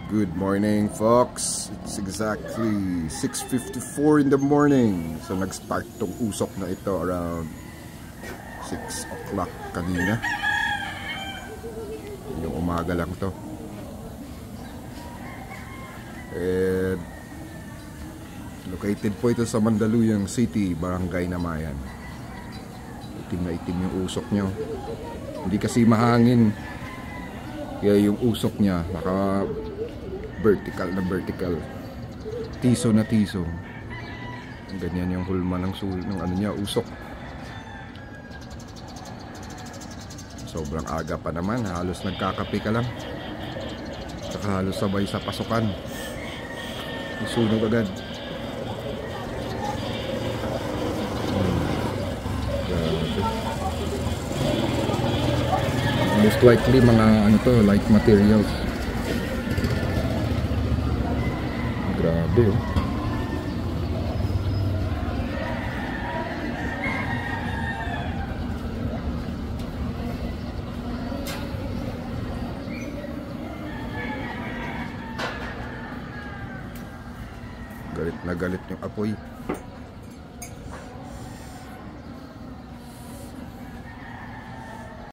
Good morning, folks. It's exactly 6:54 in the morning. So nag-start tong usok na ito around 6 o'clock kanina. Yung umaga lang to. And located po ito sa Mandaluyong City, Barangay Namayan. Itim na itim yung usok nyo. Hindi kasi mahangin. Kaya yung usok niya naka vertical na vertical, tiso na tiso. Ganyan yung hulma ng ano niya, usok. Sobrang aga pa naman, halos nagkakape ka lang. Saka halos sabay sa pasukan. Isunog agad. Most likely mga ano to, light materials. Grabe oh. Galit na galit yung apoy.